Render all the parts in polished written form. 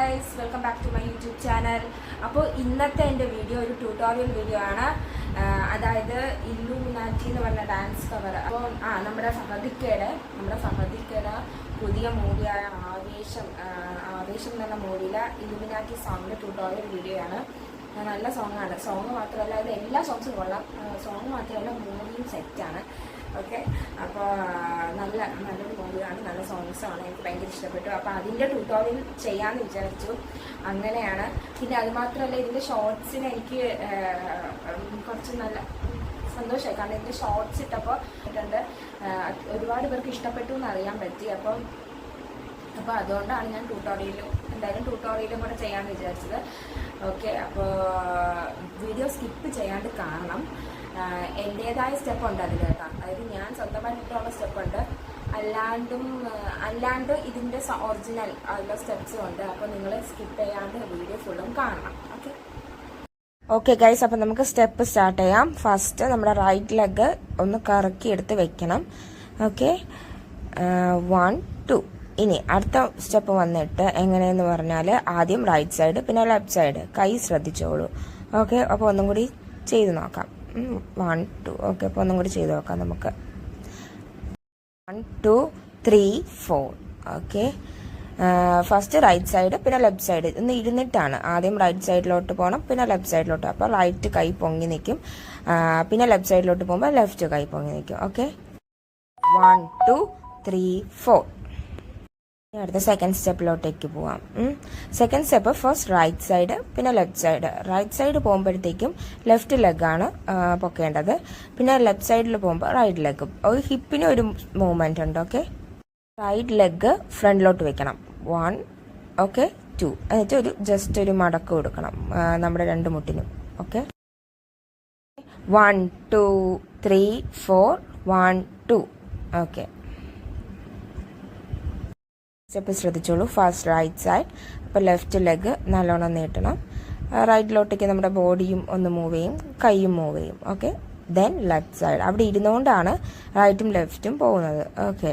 guys, welcome back to my YouTube channel. അപ്പോൾ ഇന്നത്തെ എൻ്റെ വീഡിയോ ഒരു ട്യൂട്ടോറിയൽ വീഡിയോ ആണ്. അതായത് ഇല്ലുമിനാറ്റി എന്ന് പറഞ്ഞ ഡാൻസ് കവർ. അപ്പോൾ നമ്മുടെ ഫഹദിക്കയുടെ പുതിയ മൂവിയായ ആവേശം എന്ന മൂവിയിലെ ഇല്ലുമിനാറ്റി സോങ്ങിൻ്റെ ട്യൂട്ടോറിയൽ വീഡിയോ ആണ്. നല്ല സോങ്ങാണ്. സോങ് മാത്രമല്ല, അത് എല്ലാ സോങ്സും കൊള്ളാം. സോങ് മാത്രമല്ല, മൂവിയും സെറ്റാണ്. ഓക്കെ, അപ്പോൾ നല്ലൊരു മൂവിയാണ്, നല്ല സോങ്സാണ്. എനിക്ക് ഭയങ്കര ഇഷ്ടപ്പെട്ടു. അപ്പോൾ അതിൻ്റെ ട്യൂട്ടോറിയൽ ചെയ്യാമെന്ന് വിചാരിച്ചു. അങ്ങനെയാണ്. പിന്നെ അതുമാത്രമല്ല, ഇതിൻ്റെ ഷോർട്സിന് എനിക്ക് കുറച്ച് നല്ല സന്തോഷമായി. കാരണം ഇതിൻ്റെ ഷോർട്സ് ഇട്ടപ്പോൾ ഒരുപാട് പേർക്ക് ഇഷ്ടപ്പെട്ടു എന്ന് അറിയാൻ പറ്റി. അപ്പോൾ അതുകൊണ്ടാണ് ഞാൻ എന്തായാലും ട്യൂട്ടോറിയലും കൂടെ ചെയ്യാമെന്ന് വിചാരിച്ചത്. ഓക്കെ, അപ്പോൾ വീഡിയോ സ്കിപ്പ് ചെയ്യാണ്ട് കാണണം. എൻ്റേതായ സ്റ്റെപ്പ് ഉണ്ട് അതിൽ കേട്ടോ. അതായത് ഞാൻ സ്വന്തമായിട്ടുള്ള സ്റ്റെപ്പുണ്ട്, അല്ലാണ്ട് ഇതിൻ്റെ ഒറിജിനൽ ഉള്ള സ്റ്റെപ്സും ഉണ്ട്. അപ്പോൾ നിങ്ങൾ സ്കിപ്പ് ചെയ്യാണ്ട് വീഡിയോ ഫുള്ളും കാണണം. ഓക്കെ ഗൈസ്, അപ്പം നമുക്ക് സ്റ്റെപ്പ് സ്റ്റാർട്ട് ചെയ്യാം. ഫസ്റ്റ് നമ്മുടെ റൈറ്റ് ലെഗ് ഒന്ന് കറക്കി എടുത്ത് വെക്കണം. ഓക്കെ, 1 2. ഇനി അടുത്ത സ്റ്റെപ്പ് വന്നിട്ട് എങ്ങനെയെന്ന് പറഞ്ഞാൽ ആദ്യം റൈറ്റ് സൈഡ്, പിന്നെ ലെഫ്റ്റ് സൈഡ്. കൈ ശ്രദ്ധിച്ചോളൂ. ഓക്കെ, അപ്പോൾ ഒന്നും കൂടി ചെയ്ത് നോക്കാം. 1 2. ഓക്കെ, അപ്പോൾ ഒന്നും കൂടി ചെയ്ത് നോക്കാം നമുക്ക്. 1 2 3 4. ഓക്കെ, ഫസ്റ്റ് റൈറ്റ് സൈഡ്, പിന്നെ ലെഫ്റ്റ് സൈഡ്. ഇന്ന് ഇരുന്നിട്ടാണ്. ആദ്യം റൈറ്റ് സൈഡിലോട്ട് പോകണം, പിന്നെ ലെഫ്റ്റ് സൈഡിലോട്ട്. അപ്പോൾ റൈറ്റ് കൈ പൊങ്ങി നിൽക്കും, പിന്നെ ലെഫ്റ്റ് സൈഡിലോട്ട് പോകുമ്പോൾ ലെഫ്റ്റ് കൈ പൊങ്ങി നിൽക്കും. ഓക്കെ, 1 2 3 4. അടുത്ത സെക്കൻഡ് സ്റ്റെപ്പിലോട്ടേക്ക് പോവാം. Second step first right side, പിന്നെ ലെഫ്റ്റ് സൈഡ്. റൈറ്റ് സൈഡ് പോകുമ്പോഴത്തേക്കും ലെഫ്റ്റ് ലെഗാണ് പൊക്കേണ്ടത്, പിന്നെ ലെഫ്റ്റ് സൈഡിൽ പോകുമ്പോൾ റൈറ്റ് ലെഗ്. ഒരു ഹിപ്പിന് ഒരു മൂവ്മെന്റ് ഉണ്ട്. ഓക്കെ, റൈറ്റ് ലെഗ് ഫ്രണ്ടിലോട്ട് വെക്കണം. 1 ഓക്കെ 2. എന്നിട്ട് ജസ്റ്റ് ഒരു മടക്ക് കൊടുക്കണം നമ്മുടെ രണ്ട് മുട്ടിനും. ഓക്കെ, 1 2 3 4 1 2. ഓക്കെ, സ്റ്റെപ്പ് ശ്രദ്ധിച്ചോളൂ. ഫസ്റ്റ് റൈറ്റ് സൈഡ്, അപ്പോൾ ലെഫ്റ്റ് ലെഗ് നല്ലോണം നീട്ടണം. റൈറ്റിലോട്ടേക്ക് നമ്മുടെ ബോഡിയും ഒന്ന് മൂവ് ചെയ്യും, കൈയും മൂവ് ചെയ്യും. Okay, then left side. അവിടെ ഇരുന്നുകൊണ്ടാണ് റൈറ്റും ലെഫ്റ്റും പോകുന്നത്. ഓക്കെ,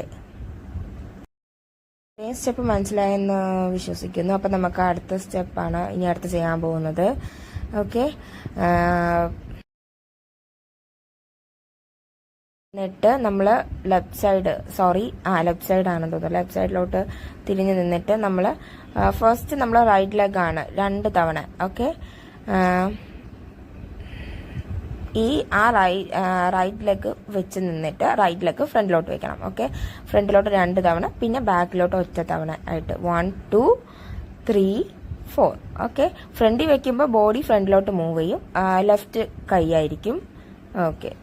സ്റ്റെപ്പ് മനസ്സിലായെന്ന് വിശ്വസിക്കുന്നു. അപ്പം നമുക്ക് അടുത്ത സ്റ്റെപ്പാണ് ഇനി അടുത്ത് ചെയ്യാൻ പോകുന്നത്. ഓക്കെ, എന്നിട്ട് നമ്മൾ ലെഫ്റ്റ് സൈഡ് ആണെന്ന് തോന്നുന്നു. ലെഫ്റ്റ് സൈഡിലോട്ട് തിരിഞ്ഞു നിന്നിട്ട് നമ്മൾ ഫസ്റ്റ് നമ്മൾ റൈറ്റ് ലെഗ് ആണ് 2 തവണ. ഓക്കെ, റൈറ്റ് ലെഗ് വെച്ച് നിന്നിട്ട് റൈറ്റ് ലെഗ് ഫ്രണ്ടിലോട്ട് വെക്കണം. ഓക്കെ, ഫ്രണ്ടിലോട്ട് 2 തവണ, പിന്നെ ബാക്കിലോട്ട് ഒറ്റ തവണ ആയിട്ട് 1 2 3 4. ഓക്കെ, ഫ്രണ്ടിൽ വെക്കുമ്പോൾ ബോഡി ഫ്രണ്ടിലോട്ട് മൂവ് ചെയ്യും, ലെഫ്റ്റ് കൈ ആയിരിക്കും. ഓക്കെ,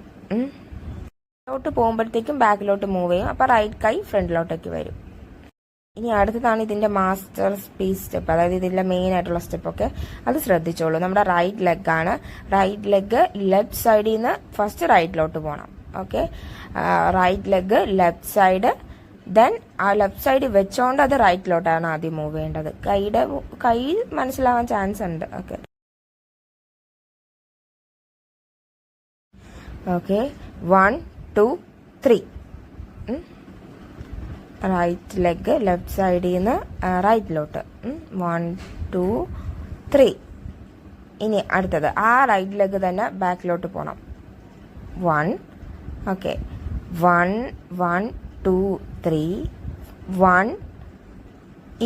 ോട്ട് പോകുമ്പോഴത്തേക്കും ബാക്കിലോട്ട് മൂവ് ചെയ്യും, അപ്പോൾ റൈറ്റ് കൈ ഫ്രണ്ടിലോട്ടേക്ക് വരും. ഇനി അടുത്തതാണ് ഇതിന്റെ മാസ്റ്റർ പീസ് സ്റ്റെപ്പ്, അതായത് ഇതിന്റെ മെയിൻ ആയിട്ടുള്ള സ്റ്റെപ്പ്. ഒക്കെ അത് ശ്രദ്ധിച്ചോളൂ. നമ്മുടെ റൈറ്റ് ലെഗ് ആണ്. റൈറ്റ് ലെഗ് ലെഫ്റ്റ് സൈഡിൽ നിന്ന് ഫസ്റ്റ് റൈറ്റിലോട്ട് പോകണം. Okay, right leg left side, then ആ ലെഫ്റ്റ് സൈഡ് വെച്ചോണ്ട് അത് റൈറ്റിലോട്ടാണ് ആദ്യം മൂവ് ചെയ്യേണ്ടത്. കൈ മനസ്സിലാവാൻ ചാൻസ് ഉണ്ട്. Okay, okay 1 2 3. Right leg left സൈഡിൽ നിന്ന് റൈറ്റിലോട്ട് 1 2 3. ഇനി അടുത്തത് ആ റൈറ്റ് ലെഗ് തന്നെ ബാക്കിലോട്ട് പോകണം. 1. ഓക്കെ, 1 1 2 3 1.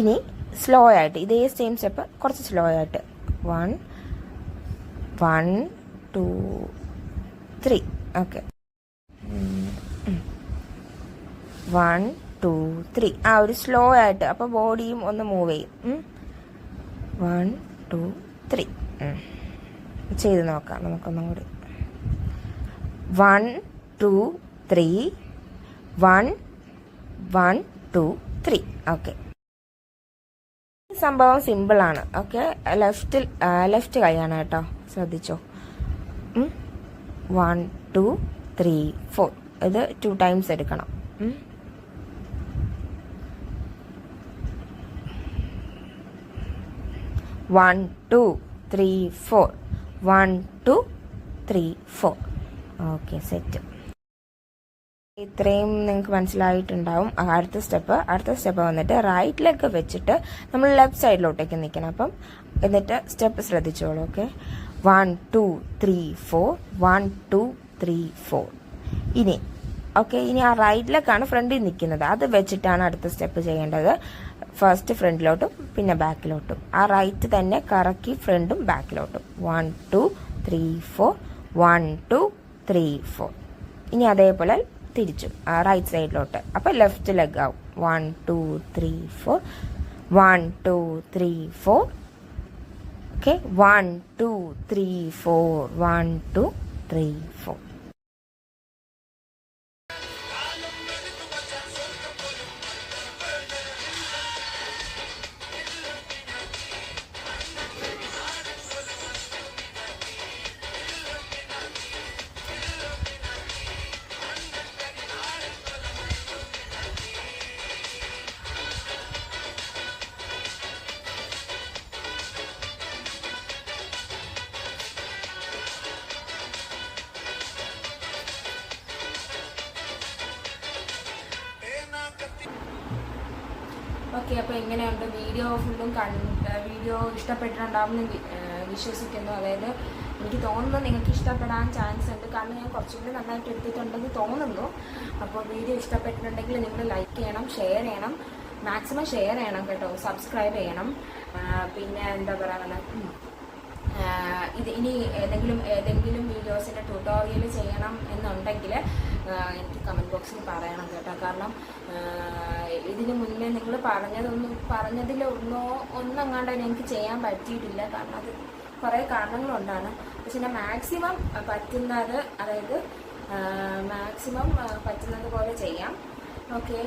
ഇനി സ്ലോ ആയിട്ട് ഇതേ സെയിം സ്റ്റെപ്പ് കുറച്ച് സ്ലോ ആയിട്ട് 1 1 2 3. ഓക്കെ, 1 2 3. ഒരു സ്ലോ ആയിട്ട്, അപ്പോൾ ബോഡിയും ഒന്ന് മൂവ് ചെയ്യും. 1 2 3 ചെയ്ത് നോക്കാം നമുക്കൊന്നും കൂടി. 1 2 3 1 1 2 3. ഓക്കെ, സംഭവം സിമ്പിൾ ആണ്. ഓക്കെ, ലെഫ്റ്റ് കൈയാണ് കേട്ടോ, ശ്രദ്ധിച്ചോ. 1 2 3 4. ഇത് 2 ടൈംസ് എടുക്കണം. 1 2 3 4 1 2 3 4. Okay, set. ഇത്രയും നിങ്ങൾക്ക് മനസ്സിലായിട്ടുണ്ടാവും. അടുത്ത സ്റ്റെപ്പ് വന്നിട്ട് റൈറ്റ് ലെഗ് വെച്ചിട്ട് നമ്മൾ ലെഫ്റ്റ് സൈഡിലോട്ടേക്ക് നിൽക്കണം. അപ്പം എന്നിട്ട് സ്റ്റെപ്പ് ശ്രദ്ധിച്ചോളൂ. ഓക്കെ, 1 2 3 4 1 2 3 4. ഇനി ആ റൈറ്റ് ലെഗാണ് ഫ്രണ്ടിൽ നിൽക്കുന്നത്. അത് വെച്ചിട്ടാണ് അടുത്ത സ്റ്റെപ്പ് ചെയ്യേണ്ടത്. ഫസ്റ്റ് ഫ്രണ്ടിലോട്ടും പിന്നെ ബാക്കിലോട്ടും. ആ റൈറ്റ് തന്നെ കറക്കി ഫ്രണ്ടും ബാക്കിലോട്ടും. 1 2 3 4 1 2 3 4. ഇനി അതേപോലെ തിരിച്ചു റൈറ്റ് സൈഡിലോട്ട്. അപ്പം ലെഫ്റ്റ് ലെഗ് ആവും. 1 2 3 4 1 2 3 4. ഓക്കെ, 1 2 3 4 1 2 3 4. ഓക്കെ, അപ്പോൾ എങ്ങനെയുണ്ട്? വീഡിയോ ഫുള്ളും വീഡിയോ ഇഷ്ടപ്പെട്ടിട്ടുണ്ടാവുമെന്ന് വിശ്വസിക്കുന്നു. അതായത് എനിക്ക് തോന്നുന്നു നിങ്ങൾക്ക് ഇഷ്ടപ്പെടാൻ ചാൻസ് ഉണ്ട്. കാരണം ഞാൻ കുറച്ചും കൂടി നന്നായിട്ട് എടുത്തിട്ടുണ്ടെന്ന് തോന്നുന്നു. അപ്പോൾ വീഡിയോ ഇഷ്ടപ്പെട്ടിട്ടുണ്ടെങ്കിൽ നിങ്ങൾ ലൈക്ക് ചെയ്യണം, ഷെയർ ചെയ്യണം, മാക്സിമം ഷെയർ ചെയ്യണം കേട്ടോ, സബ്സ്ക്രൈബ് ചെയ്യണം. പിന്നെ എന്താ പറയുക, ഇനി ഏതെങ്കിലും വീഡിയോസിൻ്റെ ട്യൂട്ടോറിയൽ ചെയ്യണം എന്നുണ്ടെങ്കിൽ എനിക്ക് കമൻറ്റ് ബോക്സിൽ പറയണം കേട്ടോ. കാരണം ഇതിന് മുന്നേ നിങ്ങൾ പറഞ്ഞതിൽ ഒന്നെങ്ങാണ്ട് എനിക്ക് ചെയ്യാൻ പറ്റിയിട്ടില്ല. കാരണം അത് കുറേ കാരണങ്ങളുണ്ടാണ്. പക്ഷെ ഞാൻ മാക്സിമം പറ്റുന്നത് പോലെ ചെയ്യാം. ഓക്കെ.